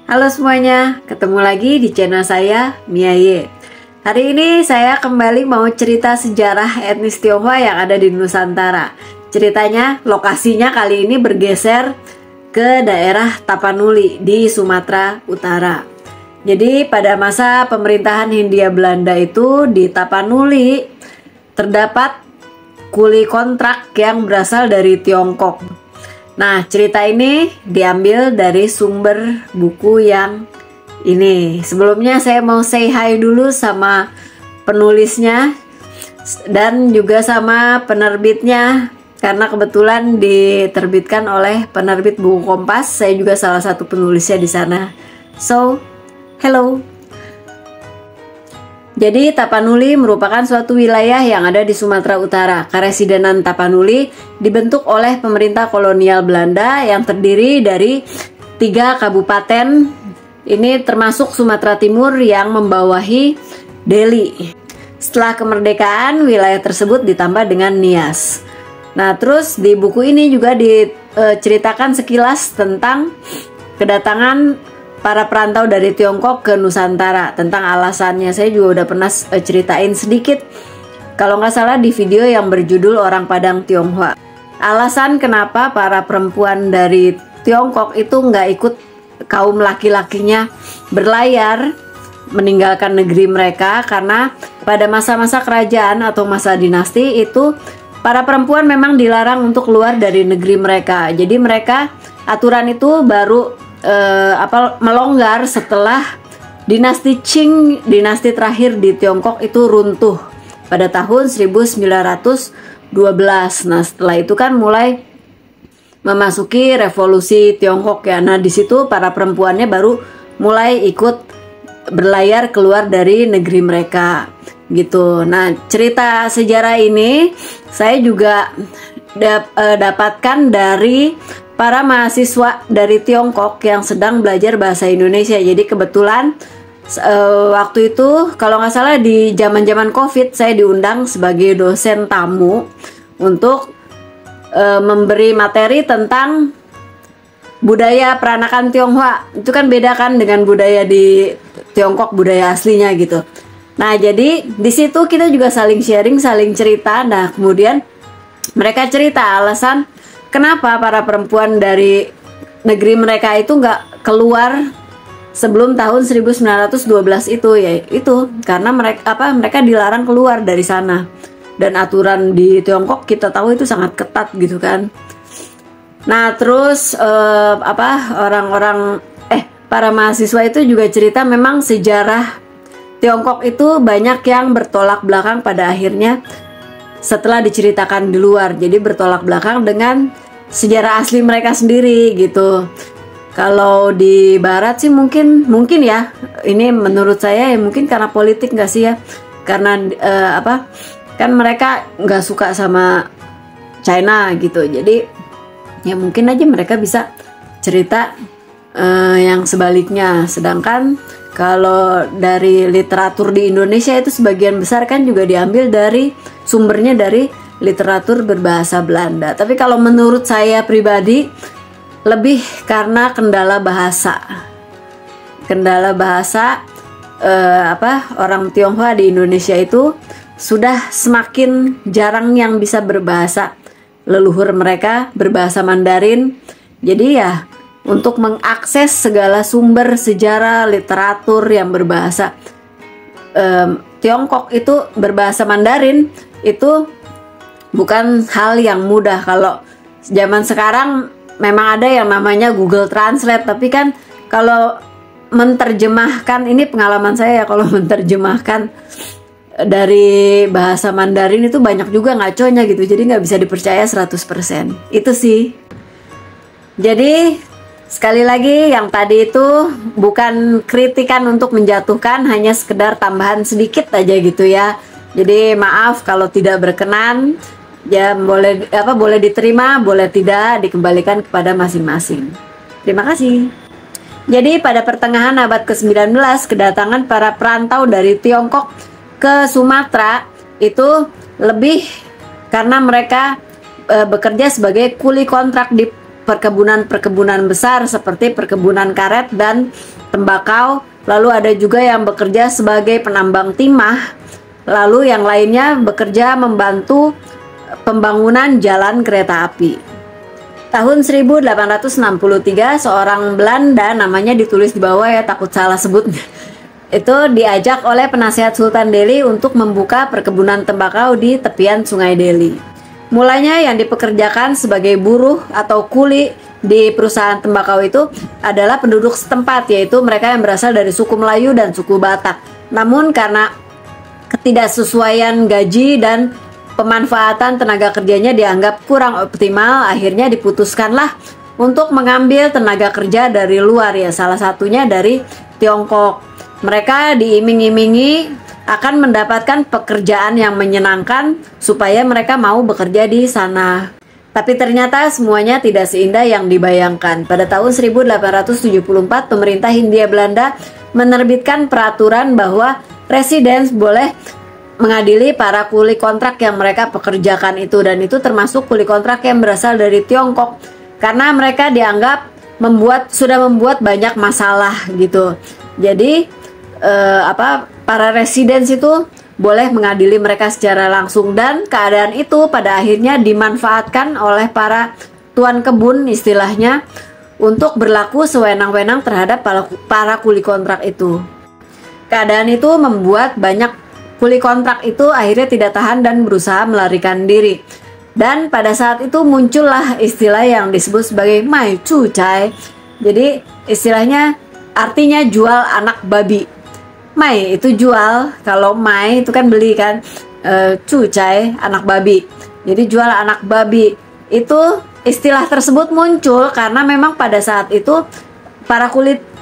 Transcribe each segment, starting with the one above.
Halo semuanya, ketemu lagi di channel saya, Mia Ye. Hari ini saya kembali mau cerita sejarah etnis Tionghoa yang ada di Nusantara. Ceritanya, lokasinya kali ini bergeser ke daerah Tapanuli di Sumatera Utara. Jadi pada masa pemerintahan Hindia Belanda itu di Tapanuli terdapat kuli kontrak yang berasal dari Tiongkok. Nah, cerita ini diambil dari sumber buku yang ini. Sebelumnya saya mau say hi dulu sama penulisnya dan juga sama penerbitnya, karena kebetulan diterbitkan oleh penerbit buku Kompas. Saya juga salah satu penulisnya di sana. So, hello. Jadi Tapanuli merupakan suatu wilayah yang ada di Sumatera Utara. Karesidenan Tapanuli dibentuk oleh pemerintah kolonial Belanda yang terdiri dari 3 kabupaten. Ini termasuk Sumatera Timur yang membawahi Delhi. Setelah kemerdekaan, wilayah tersebut ditambah dengan Nias. Nah, terus di buku ini juga diceritakan sekilas tentang kedatangan para perantau dari Tiongkok ke Nusantara. Tentang alasannya saya juga udah pernah ceritain sedikit, kalau nggak salah di video yang berjudul Orang Padang Tionghoa. Alasan kenapa para perempuan dari Tiongkok itu nggak ikut kaum laki-lakinya berlayar meninggalkan negeri mereka, karena pada masa-masa kerajaan atau masa dinasti itu para perempuan memang dilarang untuk keluar dari negeri mereka. Jadi mereka aturan itu baru melonggar setelah dinasti Qing, dinasti terakhir di Tiongkok itu runtuh pada tahun 1912. Nah, setelah itu kan mulai memasuki revolusi Tiongkok ya. Nah, di situ para perempuannya baru mulai ikut berlayar keluar dari negeri mereka gitu. Nah, cerita sejarah ini saya juga dapatkan dari para mahasiswa dari Tiongkok yang sedang belajar bahasa Indonesia. Jadi kebetulan waktu itu kalau nggak salah di zaman-zaman COVID saya diundang sebagai dosen tamu untuk memberi materi tentang budaya peranakan Tionghoa. Itu kan beda kan dengan budaya di Tiongkok, budaya aslinya gitu. Nah, jadi di situ kita juga saling sharing, saling cerita. Nah, kemudian mereka cerita alasan kenapa para perempuan dari negeri mereka itu nggak keluar sebelum tahun 1912 itu, ya itu karena mereka dilarang keluar dari sana, dan aturan di Tiongkok kita tahu itu sangat ketat gitu kan. Nah, terus para mahasiswa itu juga cerita memang sejarah Tiongkok itu banyak yang bertolak belakang pada akhirnya setelah diceritakan di luar. Jadi bertolak belakang dengan sejarah asli mereka sendiri gitu. Kalau di barat sih mungkin ya, ini menurut saya ya mungkin karena politik nggak sih ya, karena kan mereka nggak suka sama China gitu. Jadi ya mungkin aja mereka bisa cerita yang sebaliknya. Sedangkan kalau dari literatur di Indonesia itu sebagian besar kan juga diambil dari sumbernya dari literatur berbahasa Belanda. Tapi kalau menurut saya pribadi lebih karena kendala bahasa. Kendala bahasa orang Tionghoa di Indonesia itu sudah semakin jarang yang bisa berbahasa leluhur mereka, berbahasa Mandarin. Jadi ya untuk mengakses segala sumber sejarah, literatur yang berbahasa Tiongkok itu berbahasa Mandarin itu bukan hal yang mudah. Kalau zaman sekarang memang ada yang namanya Google Translate, tapi kan kalau menerjemahkan, ini pengalaman saya ya, kalau menerjemahkan dari bahasa Mandarin itu banyak juga ngaconya gitu, jadi nggak bisa dipercaya 100%. Itu sih. Jadi sekali lagi yang tadi itu bukan kritikan untuk menjatuhkan, hanya sekedar tambahan sedikit aja gitu ya. Jadi maaf kalau tidak berkenan, ya boleh diterima, boleh tidak, dikembalikan kepada masing-masing. Terima kasih. Jadi pada pertengahan abad ke-19 kedatangan para perantau dari Tiongkok ke Sumatera itu lebih karena mereka bekerja sebagai kuli kontrak di perkebunan-perkebunan besar seperti perkebunan karet dan tembakau. Lalu ada juga yang bekerja sebagai penambang timah. Lalu yang lainnya bekerja membantu pembangunan jalan kereta api. Tahun 1863 seorang Belanda, namanya ditulis di bawah ya, takut salah sebut, itu diajak oleh penasihat Sultan Delhi untuk membuka perkebunan tembakau di tepian Sungai Delhi. Mulanya yang dipekerjakan sebagai buruh atau kuli di perusahaan tembakau itu adalah penduduk setempat, yaitu mereka yang berasal dari suku Melayu dan suku Batak. Namun karena ketidaksesuaian gaji dan pemanfaatan tenaga kerjanya dianggap kurang optimal, akhirnya diputuskanlah untuk mengambil tenaga kerja dari luar ya, salah satunya dari Tiongkok. Mereka diiming-imingi akan mendapatkan pekerjaan yang menyenangkan supaya mereka mau bekerja di sana. Tapi ternyata semuanya tidak seindah yang dibayangkan. Pada tahun 1874, pemerintah Hindia Belanda menerbitkan peraturan bahwa residen boleh mengadili para kuli kontrak yang mereka pekerjakan itu, dan itu termasuk kuli kontrak yang berasal dari Tiongkok, karena mereka dianggap sudah membuat banyak masalah gitu. Jadi para residents itu boleh mengadili mereka secara langsung, dan keadaan itu pada akhirnya dimanfaatkan oleh para tuan kebun istilahnya untuk berlaku sewenang-wenang terhadap para kuli kontrak itu. Keadaan itu membuat banyak kuli kontrak itu akhirnya tidak tahan dan berusaha melarikan diri. Dan pada saat itu muncullah istilah yang disebut sebagai mai cu cai. Jadi istilahnya artinya jual anak babi. Mai itu jual, kalau mai itu kan beli kan, cucai anak babi. Jadi jual anak babi. Itu istilah tersebut muncul karena memang pada saat itu para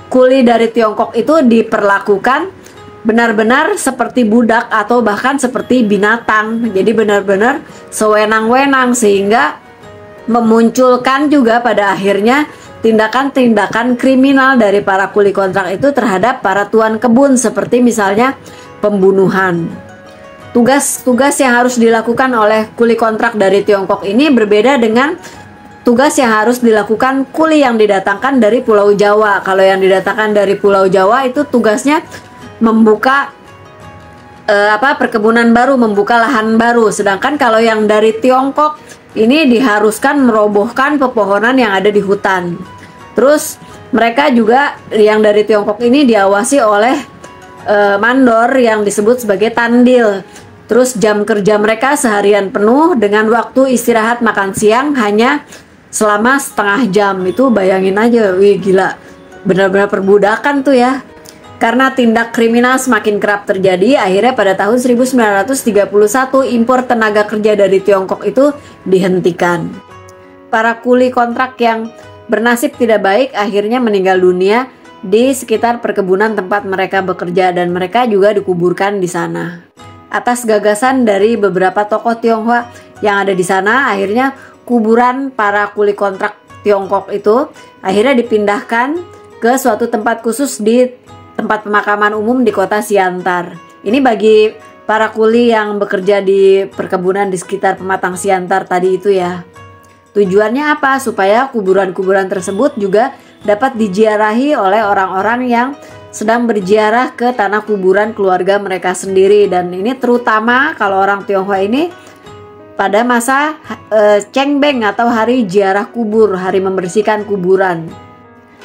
kuli dari Tiongkok itu diperlakukan benar-benar seperti budak atau bahkan seperti binatang. Jadi benar-benar sewenang-wenang, sehingga memunculkan juga pada akhirnya tindakan-tindakan kriminal dari para kuli kontrak itu terhadap para tuan kebun, seperti misalnya pembunuhan. Tugas-tugas yang harus dilakukan oleh kuli kontrak dari Tiongkok ini berbeda dengan tugas yang harus dilakukan kuli yang didatangkan dari Pulau Jawa. Kalau yang didatangkan dari Pulau Jawa itu tugasnya membuka perkebunan baru, membuka lahan baru. Sedangkan kalau yang dari Tiongkok ini diharuskan merobohkan pepohonan yang ada di hutan. Terus mereka juga yang dari Tiongkok ini diawasi oleh mandor yang disebut sebagai tandil. Terus jam kerja mereka seharian penuh dengan waktu istirahat makan siang hanya selama setengah jam. Itu bayangin aja, wih gila, benar-benar perbudakan tuh ya. Karena tindak kriminal semakin kerap terjadi, akhirnya pada tahun 1931 impor tenaga kerja dari Tiongkok itu dihentikan. Para kuli kontrak yang bernasib tidak baik akhirnya meninggal dunia di sekitar perkebunan tempat mereka bekerja, dan mereka juga dikuburkan di sana. Atas gagasan dari beberapa tokoh Tionghoa yang ada di sana, akhirnya kuburan para kuli kontrak Tiongkok itu akhirnya dipindahkan ke suatu tempat khusus di tempat pemakaman umum di kota Siantar. Ini bagi para kuli yang bekerja di perkebunan di sekitar pematang Siantar tadi itu ya. Tujuannya apa? Supaya kuburan-kuburan tersebut juga dapat diziarahi oleh orang-orang yang sedang berziarah ke tanah kuburan keluarga mereka sendiri. Dan ini terutama kalau orang Tionghoa ini pada masa Cengbeng atau hari ziarah kubur, hari membersihkan kuburan.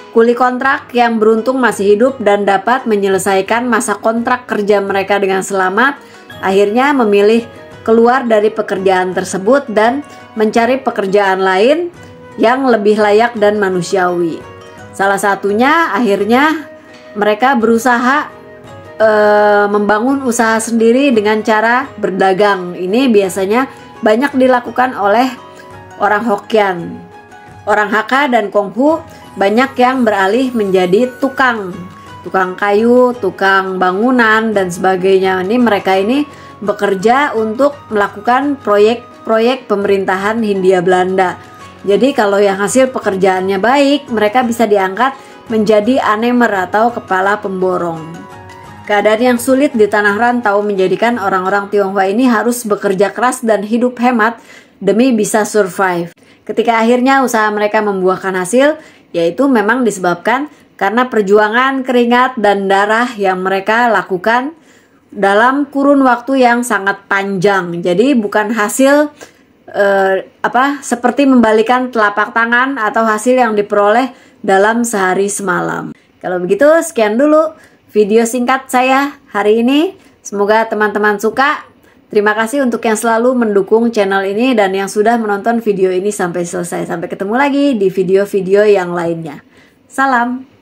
Kuli kontrak yang beruntung masih hidup dan dapat menyelesaikan masa kontrak kerja mereka dengan selamat, akhirnya memilih keluar dari pekerjaan tersebut dan mencari pekerjaan lain yang lebih layak dan manusiawi. Salah satunya akhirnya mereka berusaha membangun usaha sendiri dengan cara berdagang. Ini biasanya banyak dilakukan oleh orang Hokkien. Orang Hakka dan Konghu banyak yang beralih menjadi tukang kayu, tukang bangunan dan sebagainya. Mereka ini bekerja untuk melakukan proyek-proyek pemerintahan Hindia Belanda. Jadi kalau yang hasil pekerjaannya baik, mereka bisa diangkat menjadi anemer atau kepala pemborong. Keadaan yang sulit di tanah rantau menjadikan orang-orang Tionghoa ini harus bekerja keras dan hidup hemat demi bisa survive. ketika akhirnya usaha mereka membuahkan hasil, yaitu memang disebabkan karena perjuangan, keringat, dan darah yang mereka lakukan dalam kurun waktu yang sangat panjang. Jadi bukan hasil seperti membalikan telapak tangan atau hasil yang diperoleh dalam sehari semalam. Kalau begitu, sekian dulu video singkat saya hari ini. Semoga teman-teman suka. Terima kasih untuk yang selalu mendukung channel ini dan yang sudah menonton video ini sampai selesai. Sampai ketemu lagi di video-video yang lainnya. Salam.